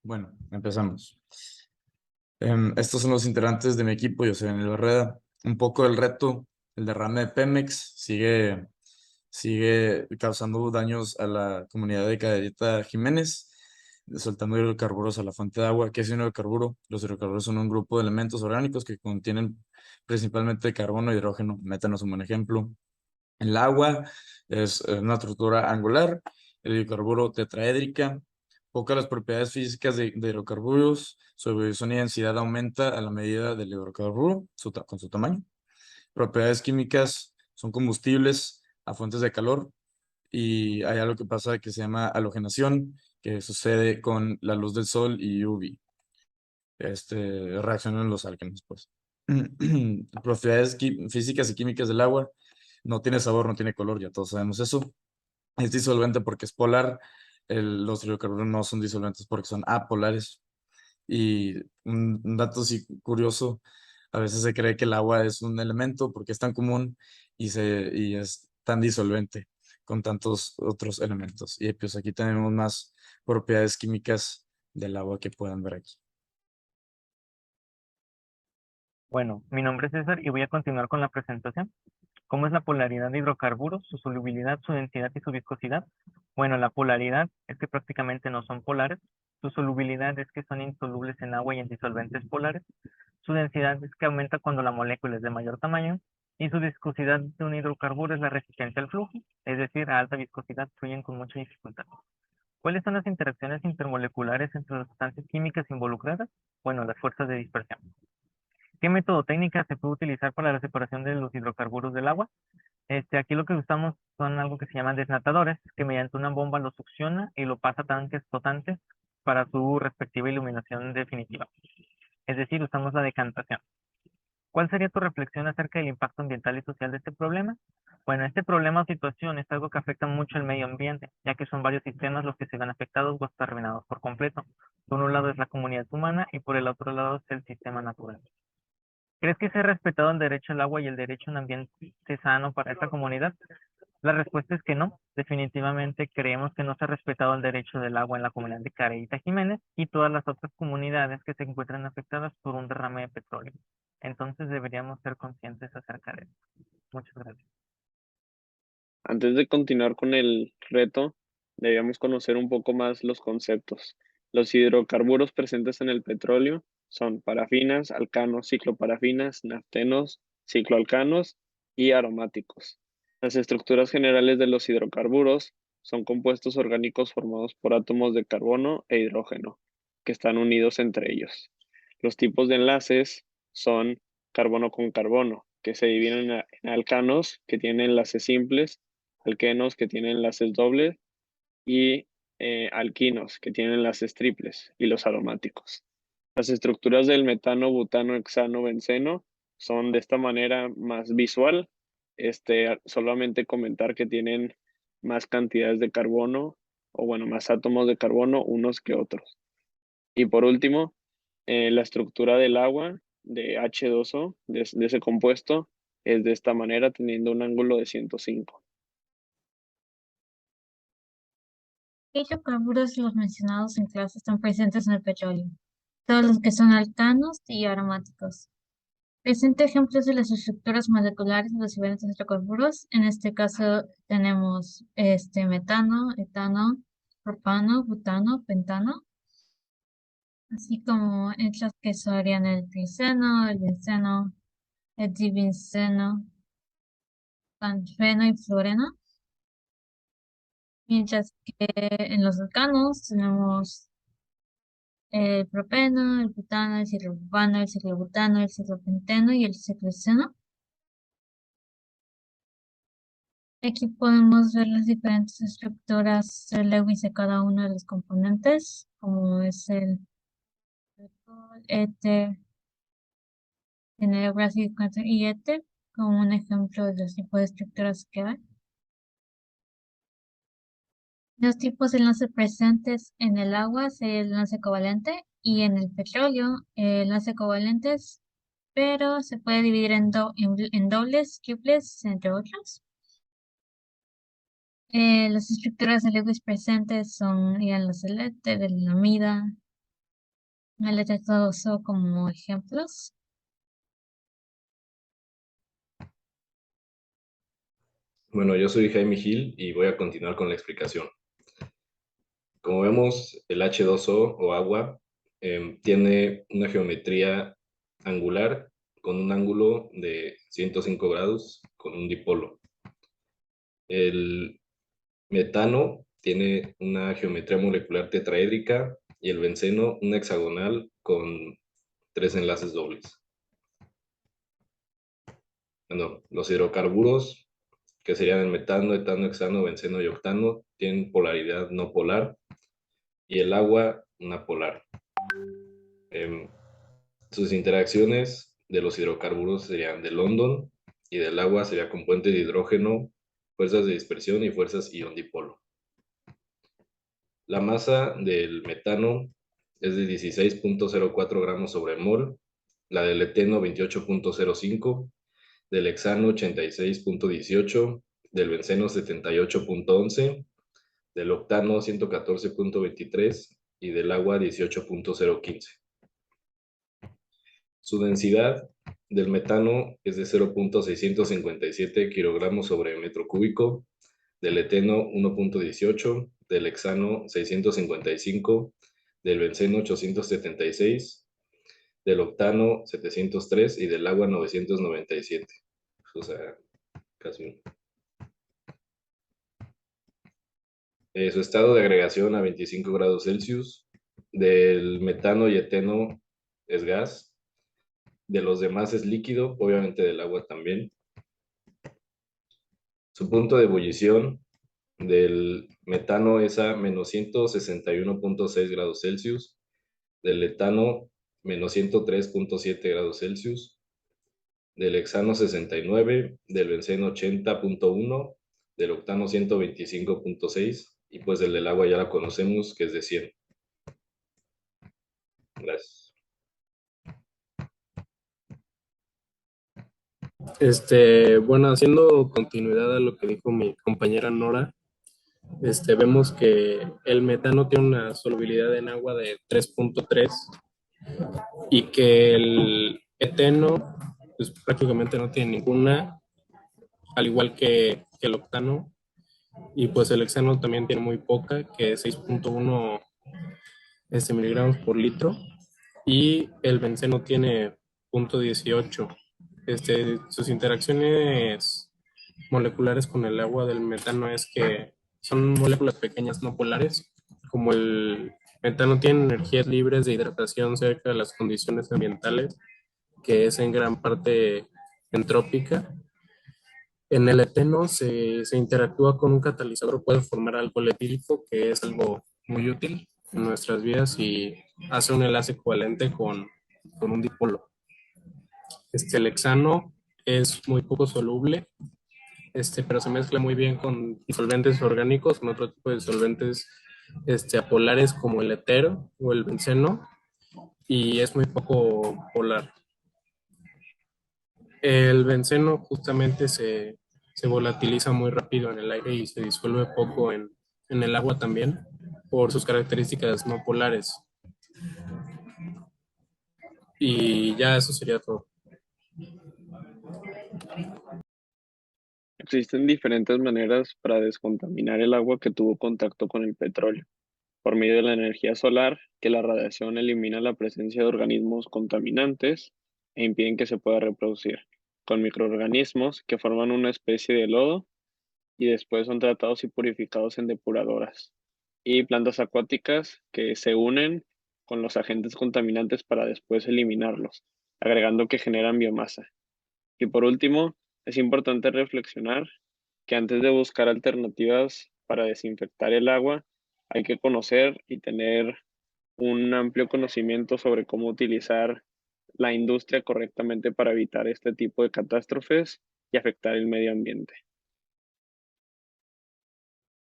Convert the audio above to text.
Bueno, empezamos. Estos son los integrantes de mi equipo. Yo soy Daniel Barreda. Un poco del reto, el derrame de Pemex sigue causando daños a la comunidad de Cadereyta Jiménez, soltando hidrocarburos a la fuente de agua. ¿Qué es un hidrocarburo? Los hidrocarburos son un grupo de elementos orgánicos que contienen principalmente carbono, hidrógeno, metano es un buen ejemplo. El agua es una estructura angular, el hidrocarburo tetraédrica. Pocas las propiedades físicas de hidrocarburos, su evolución y densidad aumenta a la medida del hidrocarburo con su tamaño. Propiedades químicas son combustibles a fuentes de calor y hay algo que pasa que se llama halogenación, que sucede con la luz del sol y UV. Reaccionan los álgenos, pues. Propiedades físicas y químicas del agua. No tiene sabor, no tiene color, ya todos sabemos eso. Es disolvente porque es polar. Los hidrocarburos no son disolventes porque son apolares. Y un dato así curioso, a veces se cree que el agua es un elemento porque es tan común y es tan disolvente con tantos otros elementos. Y pues aquí tenemos más propiedades químicas del agua que puedan ver aquí. Bueno, mi nombre es César y voy a continuar con la presentación. ¿Cómo es la polaridad de hidrocarburos, su solubilidad, su densidad y su viscosidad? Bueno, la polaridad es que prácticamente no son polares. Su solubilidad es que son insolubles en agua y en disolventes polares. Su densidad es que aumenta cuando la molécula es de mayor tamaño. Y su viscosidad de un hidrocarburo es la resistencia al flujo, es decir, a alta viscosidad fluyen con mucha dificultad. ¿Cuáles son las interacciones intermoleculares entre las sustancias químicas involucradas? Bueno, las fuerzas de dispersión. ¿Qué método técnica se puede utilizar para la separación de los hidrocarburos del agua? Aquí lo que usamos son algo que se llaman desnatadores, que mediante una bomba lo succiona y lo pasa a tanques flotantes para su respectiva iluminación definitiva. Es decir, usamos la decantación. ¿Cuál sería tu reflexión acerca del impacto ambiental y social de este problema? Bueno, este problema o situación es algo que afecta mucho el medio ambiente, ya que son varios sistemas los que se ven afectados o hasta arruinados por completo. Por un lado es la comunidad humana y por el otro lado es el sistema natural. ¿Crees que se ha respetado el derecho al agua y el derecho a un ambiente sano para esta comunidad? La respuesta es que no. Definitivamente creemos que no se ha respetado el derecho del agua en la comunidad de Careita Jiménez y todas las otras comunidades que se encuentran afectadas por un derrame de petróleo. Entonces deberíamos ser conscientes acerca de esto. Muchas gracias. Antes de continuar con el reto, debíamos conocer un poco más los conceptos. Los hidrocarburos presentes en el petróleo son parafinas, alcanos, cicloparafinas, naftenos, cicloalcanos y aromáticos. Las estructuras generales de los hidrocarburos son compuestos orgánicos formados por átomos de carbono e hidrógeno, que están unidos entre ellos. Los tipos de enlaces son carbono con carbono, que se dividen en alcanos, que tienen enlaces simples, alquenos que tienen enlaces dobles y alquinos que tienen enlaces triples y los aromáticos. Las estructuras del metano, butano, hexano, benceno son de esta manera más visual. Solamente comentar que tienen más cantidades de carbono o bueno, más átomos de carbono unos que otros. Y por último, la estructura del agua de H2O, de ese compuesto, es de esta manera, teniendo un ángulo de 105. ¿Qué hidrocarburos los mencionados en clase están presentes en el petróleo? Todos los que son alcanos y aromáticos. Presenta ejemplos de las estructuras moleculares de los diferentes hidrocarburos. En este caso tenemos metano, etano, propano, butano, pentano, así como en las que serían el triceno, el benceno, el dibenceno, panfeno y fluoreno. Mientras que en los alcanos tenemos el propeno, el butano, el ciclopropano, el ciclobutano, el ciclopenteno y el cicloceno. Aquí podemos ver las diferentes estructuras de Lewis de cada uno de los componentes, como es el alcohol, éter, enero ácido y éter, como un ejemplo de los tipos de estructuras que hay. Los tipos de enlace presentes en el agua sería el enlace covalente y en el petróleo el enlace covalentes, pero se puede dividir en dobles, triples, entre otros. Las estructuras de Lewis presentes son ya las del éter, de la amida, el H2O como ejemplos. Bueno, yo soy Jaime Gil y voy a continuar con la explicación. Como vemos, el H2O o agua tiene una geometría angular con un ángulo de 105 grados con un dipolo. El metano tiene una geometría molecular tetraédrica y el benceno una hexagonal con 3 enlaces dobles. Bueno, los hidrocarburos, que serían el metano, etano, hexano, benceno y octano, tienen polaridad no polar, y el agua una polar. Sus interacciones de los hidrocarburos serían de London, y del agua sería componente de hidrógeno, fuerzas de dispersión y fuerzas ion-dipolo. La masa del metano es de 16.04 gramos sobre mol, la del eteno 28.05, del hexano 86.18, del benceno 78.11, del octano 114.23 y del agua 18.015. Su densidad del metano es de 0.657 kilogramos sobre metro cúbico, del eteno 1.18, del hexano 655, del benceno 876, del octano 703 y del agua 997. O sea, casi. Su estado de agregación a 25 grados Celsius, del metano y eteno es gas, de los demás es líquido, obviamente del agua también. Su punto de ebullición del metano es a menos 161.6 grados Celsius, del etano menos 103.7 grados Celsius, del hexano 69, del benceno 80.1, del octano 125.6 y pues el del agua ya la conocemos que es de 100. Gracias. Bueno, haciendo continuidad a lo que dijo mi compañera Nora, vemos que el metano tiene una solubilidad en agua de 3.3 y que el eteno pues, prácticamente no tiene ninguna, al igual que el octano, y pues el hexano también tiene muy poca, que es 6.1 miligramos por litro, y el benceno tiene 0.18. Sus interacciones moleculares con el agua del metano es que son moléculas pequeñas no polares. Como el metano tiene energías libres de hidratación cerca de las condiciones ambientales, que es en gran parte entrópica, en el eteno se interactúa con un catalizador, puede formar alcohol etílico, que es algo muy útil en nuestras vidas y hace un enlace covalente con un dipolo. El hexano es muy poco soluble, pero se mezcla muy bien con disolventes orgánicos, con otro tipo de disolventes apolares como el etero o el benceno, y es muy poco polar. El benceno justamente se volatiliza muy rápido en el aire y se disuelve poco en el agua también por sus características no polares. Y ya eso sería todo. Existen diferentes maneras para descontaminar el agua que tuvo contacto con el petróleo. Por medio de la energía solar, que la radiación elimina la presencia de organismos contaminantes e impiden que se pueda reproducir, con microorganismos que forman una especie de lodo y después son tratados y purificados en depuradoras, y plantas acuáticas que se unen con los agentes contaminantes para después eliminarlos, agregando que generan biomasa. Y por último, es importante reflexionar que antes de buscar alternativas para desinfectar el agua, hay que conocer y tener un amplio conocimiento sobre cómo utilizar la industria correctamente para evitar este tipo de catástrofes y afectar el medio ambiente.